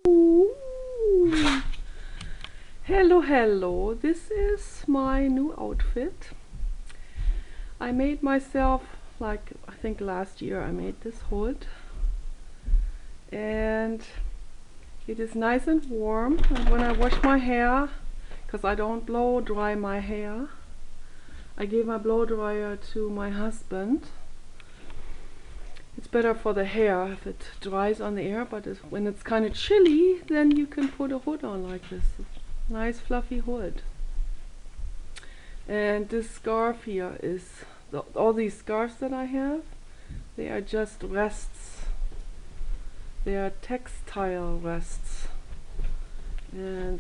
Ooh. Hello, hello. This is my new outfit. I made myself, like, I think last year I made this hood. And it is nice and warm. And when I wash my hair, because I don't blow dry my hair, I gave my blow dryer to my husband. It's better for the hair if it dries on the air, but when it's kind of chilly, then you can put a hood on like this. Nice fluffy hood. And this scarf here is, all these scarves that I have, they are just rests. They are textile rests. And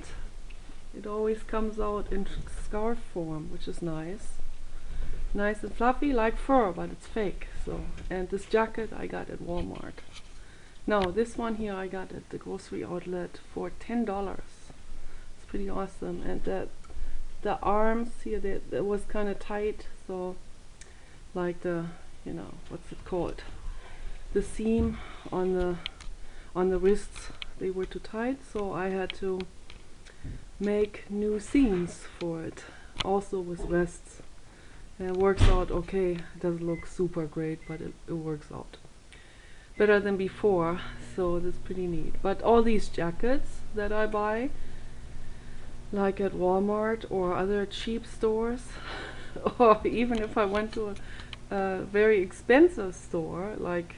it always comes out in scarf form, which is nice. Nice and fluffy like fur, but it's fake. So, and this jacket I got at Walmart. Now this one here I got at the grocery outlet for $10. It's pretty awesome. And the arms here, that was kind of tight, so like the, what's it called? The seam on the wrists, they were too tight, so I had to make new seams for it, also with rests. And it works out okay. It doesn't look super great, but it works out better than before, so that's pretty neat. But all these jackets that I buy, like at Walmart or other cheap stores, or even if I went to a very expensive store like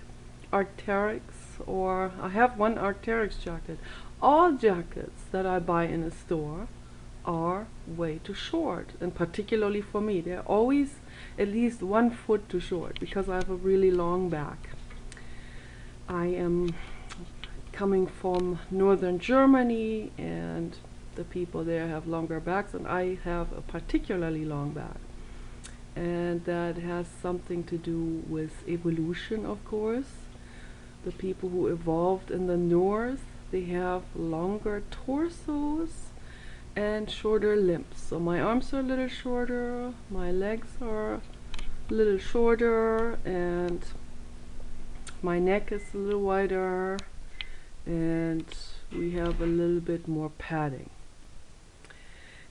Arc'teryx, or I have one Arc'teryx jacket, all jackets that I buy in a store are way too short, and particularly for me, they're always at least 1 foot too short because I have a really long back. I am coming from northern Germany, and the people there have longer backs, and I have a particularly long back. And that has something to do with evolution, of course. The people who evolved in the north, they have longer torsos and shorter limbs. So my arms are a little shorter, my legs are a little shorter, and my neck is a little wider, and we have a little bit more padding.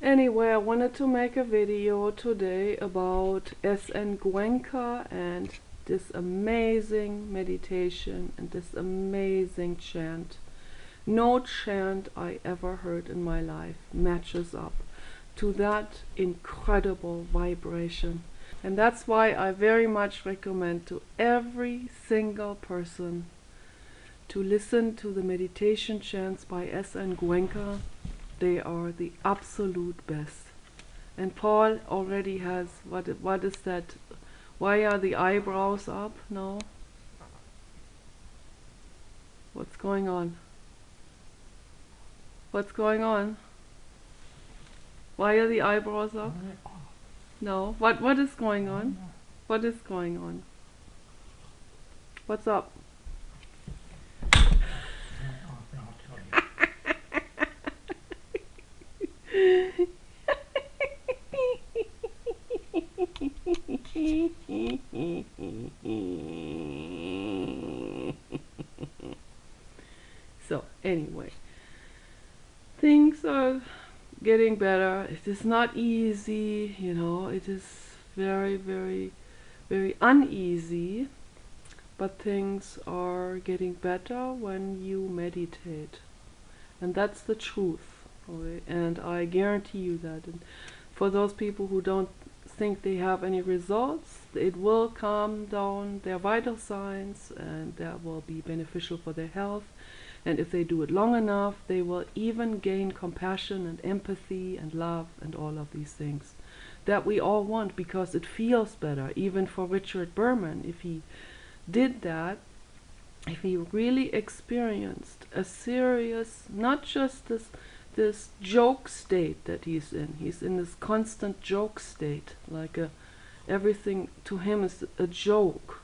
Anyway, I wanted to make a video today about S.N. Goenka and this amazing meditation and this amazing chant. No chant I ever heard in my life matches up to that incredible vibration. And that's why I very much recommend to every single person to listen to the meditation chants by S.N. Goenka. They are the absolute best. And Paul already has, what is that? Why are the eyebrows up? No? What's going on? What's going on? Why are the eyebrows up? No. What is going on? What is going on? What's up? So anyway, things are getting better. It is not easy, it is very, very, very uneasy, but things are getting better when you meditate. And that's the truth. Okay? And I guarantee you that. And for those people who don't think they have any results, it will calm down their vital signs, and that will be beneficial for their health. And if they do it long enough, they will even gain compassion and empathy and love and all of these things that we all want, because it feels better. Even for Richard Berman, if he did that, if he really experienced a serious, not just this joke state that he's in this constant joke state, like everything to him is a joke,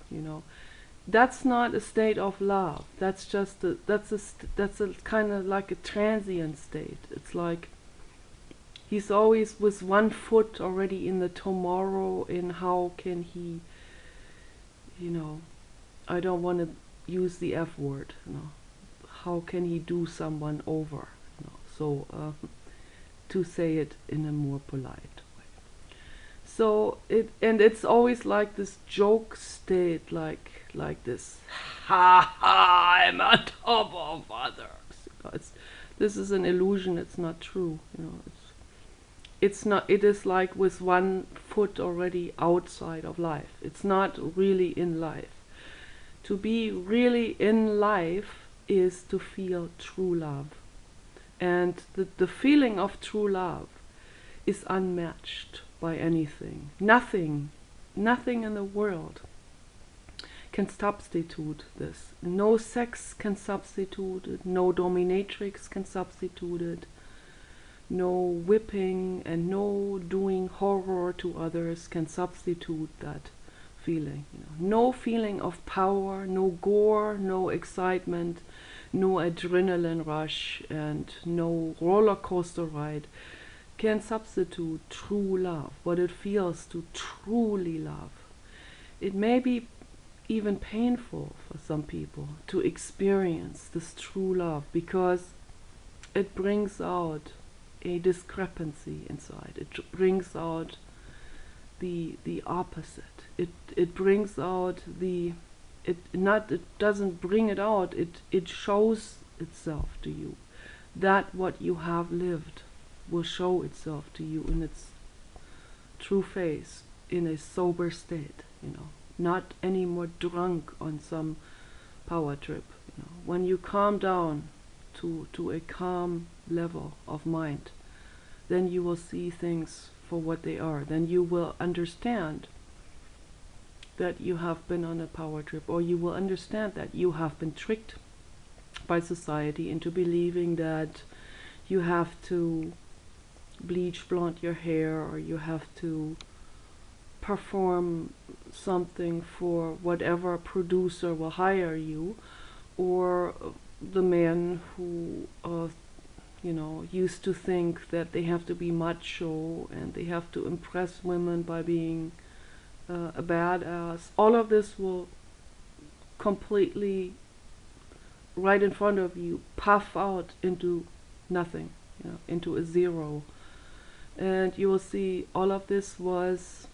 That's not a state of love. That's just that's a kind of like a transient state. It's like he's always with 1 foot already in the tomorrow, in how can he, I don't want to use the F word, how can he do someone over? So to say it in a more polite way. So it's always like this joke state, like this, ha ha, I'm on top of others. This is an illusion. It's not true. It's not. It is like with one foot already outside of life. It's not really in life. To be really in life is to feel true love. And the feeling of true love is unmatched by anything. Nothing in the world can substitute this. No sex can substitute it. No dominatrix can substitute it. No whipping and no doing horror to others can substitute that feeling. No feeling of power, no gore, no excitement, no adrenaline rush, and no roller coaster ride can substitute true love, what it feels to truly love. It may be even painful for some people to experience this true love, because it brings out a discrepancy inside. It brings out the opposite. It brings out it doesn't bring it out, it shows itself to you. That what you have lived will show itself to you in its true face, in a sober state, not anymore drunk on some power trip. When you calm down to a calm level of mind, then you will see things for what they are. Then you will understand that you have been on a power trip, or you will understand that you have been tricked by society into believing that you have to bleach blonde your hair, or you have to perform something for whatever producer will hire you, or the men who used to think that they have to be macho and they have to impress women by being a badass. All of this will completely, right in front of you, puff out into nothing, into a zero. And you will see all of this was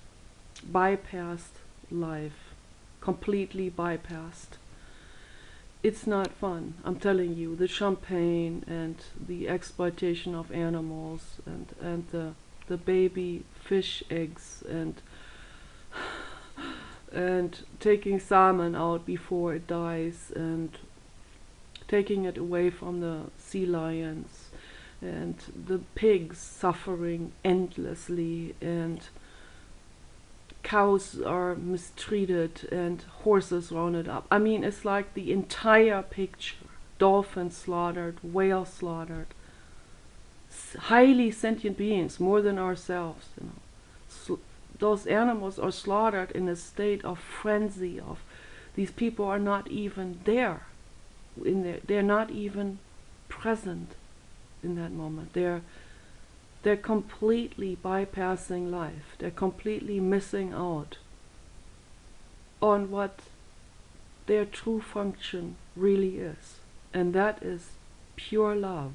bypassed life, completely bypassed. It's not fun, I'm telling you. The champagne and the exploitation of animals and the baby fish eggs and taking salmon out before it dies and taking it away from the sea lions, and the pigs suffering endlessly, and cows are mistreated and horses rounded up. I mean, it's like the entire picture. Dolphins slaughtered, whales slaughtered, highly sentient beings, more than ourselves. Those animals are slaughtered in a state of frenzy. Of these people are not even there. They're not even present in that moment. They're completely bypassing life. They're completely missing out on what their true function really is. And that is pure love.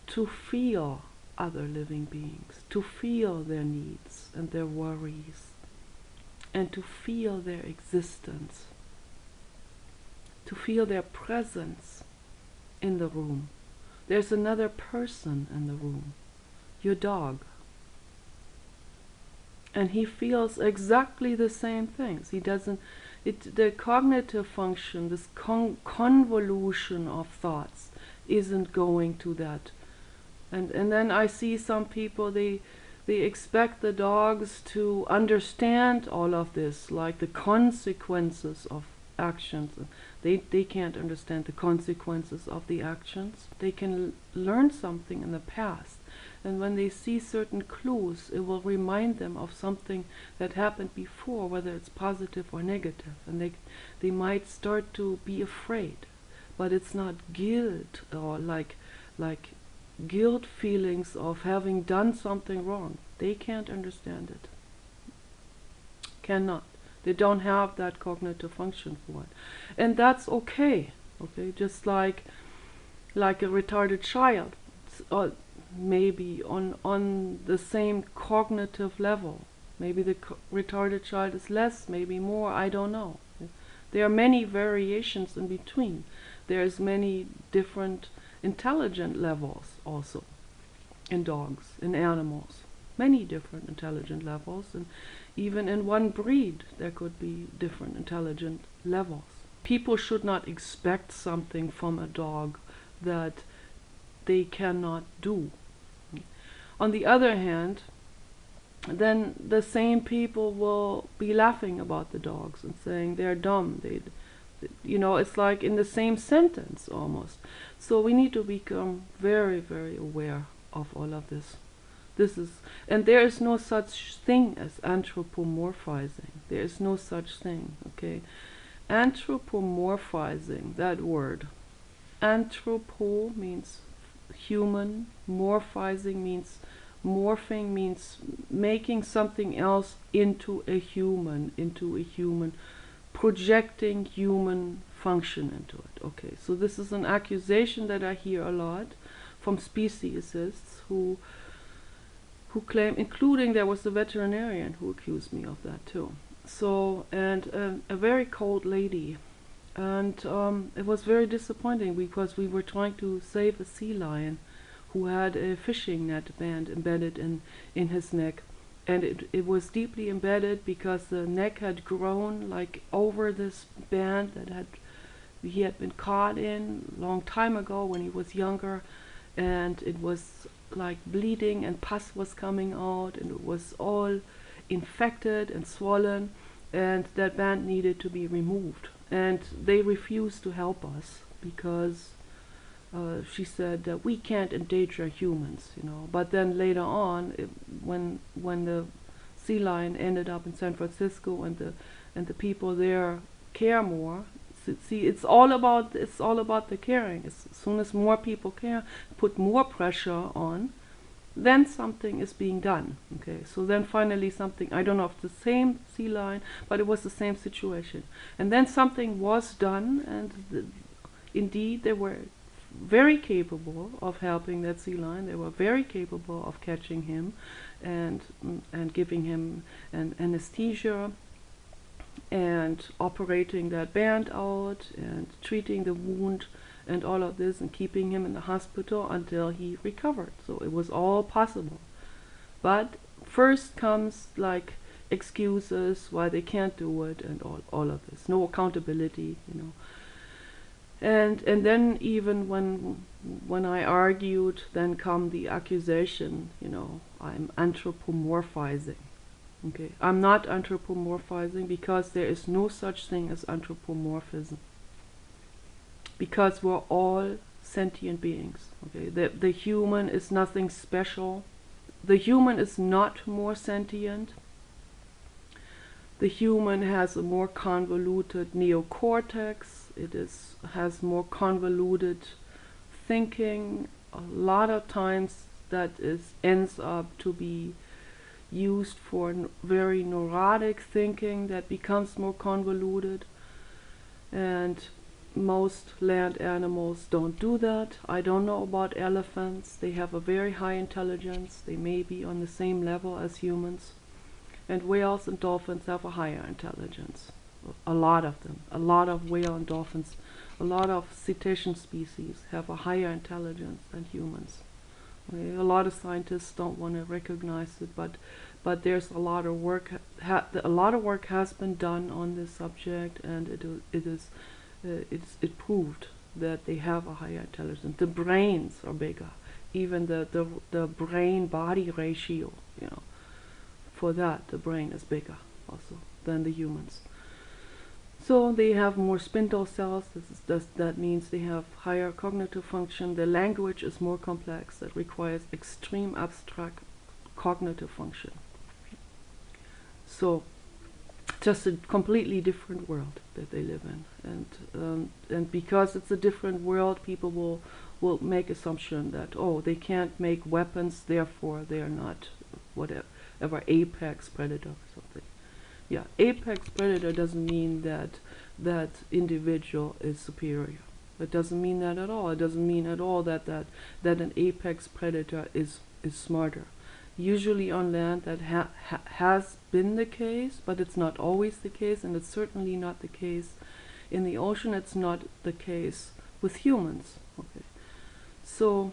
To feel other living beings, to feel their needs and their worries, and to feel their existence, to feel their presence in the room. There's another person in the room, your dog. And he feels exactly the same things. He doesn't, the cognitive function, this convolution of thoughts isn't going to that. And then I see some people, they expect the dogs to understand all of this, like the consequences of actions. They can't understand the consequences of the actions. They can learn something in the past, and when they see certain clues, it will remind them of something that happened before, whether it's positive or negative, and they might start to be afraid. But it's not guilt, or like guilt feelings of having done something wrong. They can't understand it. Cannot. They don't have that cognitive function for it. And that's okay, Okay, just like a retarded child, maybe on the same cognitive level. Maybe the retarded child is less, maybe more, I don't know. There are many variations in between. There's many different intelligent levels also in dogs, in animals. Many different intelligent levels, and even in one breed there could be different intelligent levels. People should not expect something from a dog that they cannot do. On the other hand, then the same people will be laughing about the dogs and saying they're dumb. It's like in the same sentence almost. So we need to become very, very aware of all of this. And there is no such thing as anthropomorphizing. There is no such thing, okay? Anthropomorphizing, that word. Anthropo means human, morphizing means morphing means making something else into a human, projecting human function into it. Okay, so this is an accusation that I hear a lot from speciesists who claim, including there was a veterinarian who accused me of that too. So, and a very cold lady, and it was very disappointing because we were trying to save a sea lion who had a fishing net band embedded in his neck, and it was deeply embedded because the neck had grown like over this band that he had been caught in a long time ago when he was younger, and it was like bleeding and pus was coming out, and it was all infected and swollen, and that band needed to be removed. And they refused to help us because she said that we can't endanger humans, But then later on, when the sea lion ended up in San Francisco and the people there care more. See, it's all about the caring. As soon as more people care, put more pressure on, then something is being done. Okay, so then finally something, I don't know if it's the same sea lion, but it was the same situation. And then something was done, and indeed they were very capable of helping that sea lion. They were very capable of catching him and giving him an anesthesia and operating that band out and treating the wound and all of this and keeping him in the hospital until he recovered. So it was all possible. But first comes like excuses why they can't do it and all of this. No accountability, And then even when I argued, then come the accusation, I'm anthropomorphizing. Okay, I'm not anthropomorphizing because there is no such thing as anthropomorphism. Because we're all sentient beings. Okay, the human is nothing special. The human is not more sentient. The human has a more convoluted neocortex. Has more convoluted thinking. A lot of times that ends up to be used for very neurotic thinking that becomes more convoluted, and most land animals don't do that. I don't know about elephants. They have a very high intelligence. They may be on the same level as humans, and whales and dolphins have a higher intelligence. A lot of them. A lot of whale and dolphins, a lot of cetacean species have a higher intelligence than humans. Okay, a lot of scientists don't want to recognize it, but there's a lot of work. A lot of work has been done on this subject, and it proved that they have a higher intelligence. The brains are bigger, even the brain-body ratio. For that, the brain is bigger also than the humans. So they have more spindle cells. That means they have higher cognitive function. The language is more complex. That requires extreme abstract cognitive function. So just a completely different world that they live in. And because it's a different world, people will make assumption that, they can't make weapons, therefore they are not whatever apex predator or something. Yeah, apex predator doesn't mean that individual is superior. It doesn't mean that at all. It doesn't mean at all that an apex predator is smarter. Usually on land that has been the case, but it's not always the case, and it's certainly not the case in the ocean. It's not the case with humans. Okay, so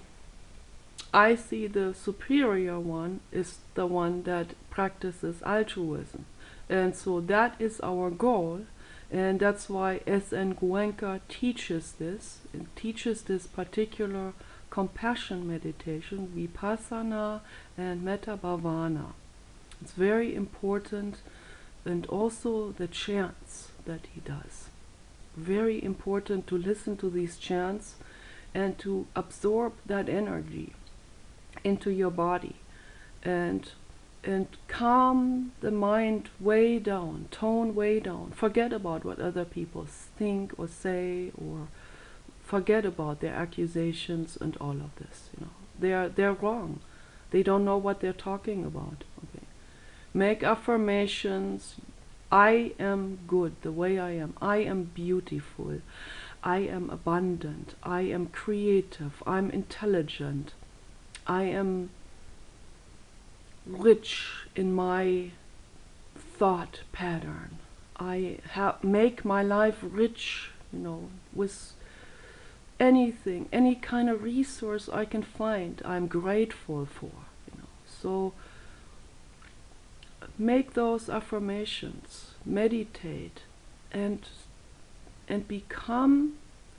I see the superior one is the one that practices altruism, and so that is our goal. And that's why S.N. Goenka teaches this, and teaches this particular compassion meditation, Vipassana and Metta Bhavana. It's very important, and also the chants that he does. Very important to listen to these chants and to absorb that energy into your body, and calm the mind way down, tone way down. Forget about what other people think or say, or forget about their accusations and all of this. You know, they're wrong. They don't know what they're talking about. Okay, make affirmations. I am good the way I am. I am beautiful. I am abundant. I am creative. I'm intelligent. I am rich in my thought pattern. I make my life rich, you know, with anything, any kind of resource I can find, I'm grateful for, you know. So make those affirmations, meditate, and become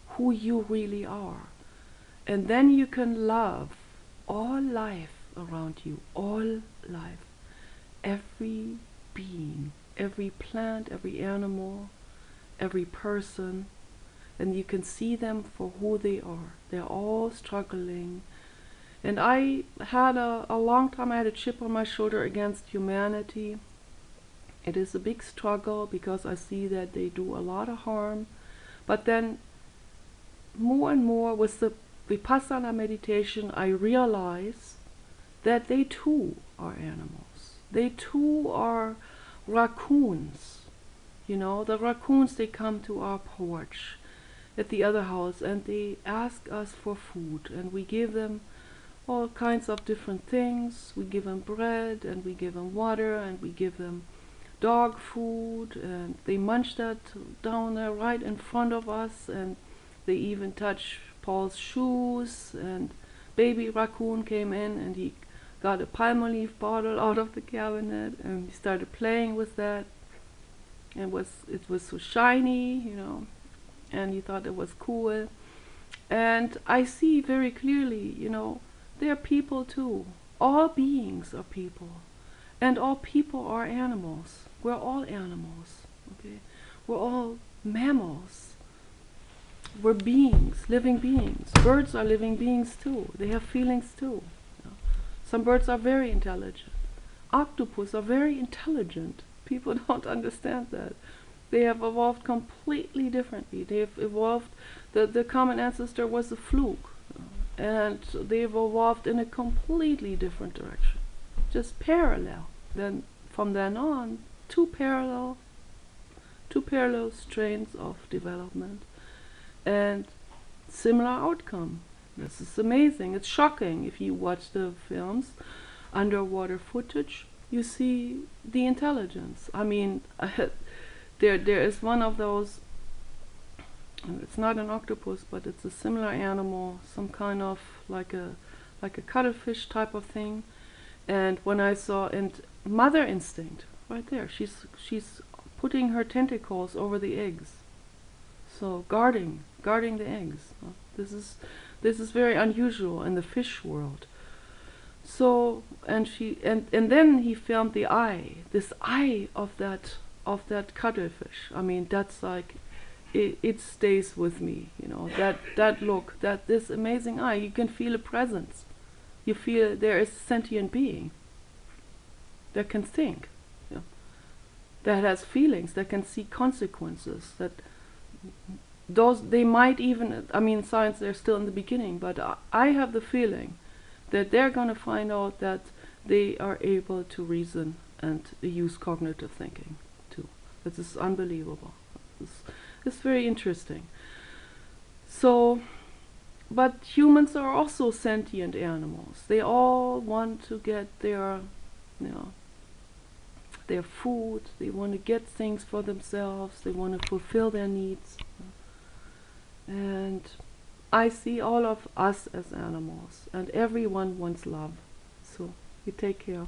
who you really are. And then you can love all life around you, all life, every being, every plant, every animal, every person, and you can see them for who they are. They're all struggling. And I had a long time, I had a chip on my shoulder against humanity. It is a big struggle because I see that they do a lot of harm. But then more and more with the Vipassana meditation, I realize that they too are animals. They too are raccoons. You know, the raccoons, they come to our porch at the other house and they ask us for food, and we give them all kinds of different things. We give them bread, and we give them water, and we give them dog food, and they munch that down there right in front of us, and they even touch Paul's shoes. And baby raccoon came in and he got a Palmolive bottle out of the cabinet, and he started playing with that, and it was so shiny, you know, and he thought it was cool. And I see very clearly, you know, they're people too. All beings are people, and all people are animals. We're all animals, okay? We're all mammals. We're beings, living beings. Birds are living beings too. They have feelings too. You know? Some birds are very intelligent. Octopus are very intelligent. People don't understand that. They have evolved completely differently. They've evolved, the common ancestor was a fluke, and they've evolved in a completely different direction, just parallel. Then from then on, two parallel strains of development, and similar outcome. This is amazing. It's shocking. If you watch the films, underwater footage, you see the intelligence. I mean, there is one of those, it's not an octopus, but it's a similar animal, some kind of like a cuttlefish type of thing. And when I saw, and mother instinct right there, she's putting her tentacles over the eggs, so guarding the eggs. This is very unusual in the fish world. So, and then he filmed the eye, this eye of that cuttlefish. I mean, that's like, it stays with me, you know, that look, this amazing eye. You can feel a presence. You feel there is a sentient being that can think, you know, that has feelings, that can see consequences, that they might even, I mean, science, they're still in the beginning, but I have the feeling that they're going to find out that they are able to reason and use cognitive thinking too. This is unbelievable. It's very interesting. So, but humans are also sentient animals. They all want to get their, you know, their food. They want to get things for themselves. They want to fulfill their needs. And I see all of us as animals, and everyone wants love. So you take care.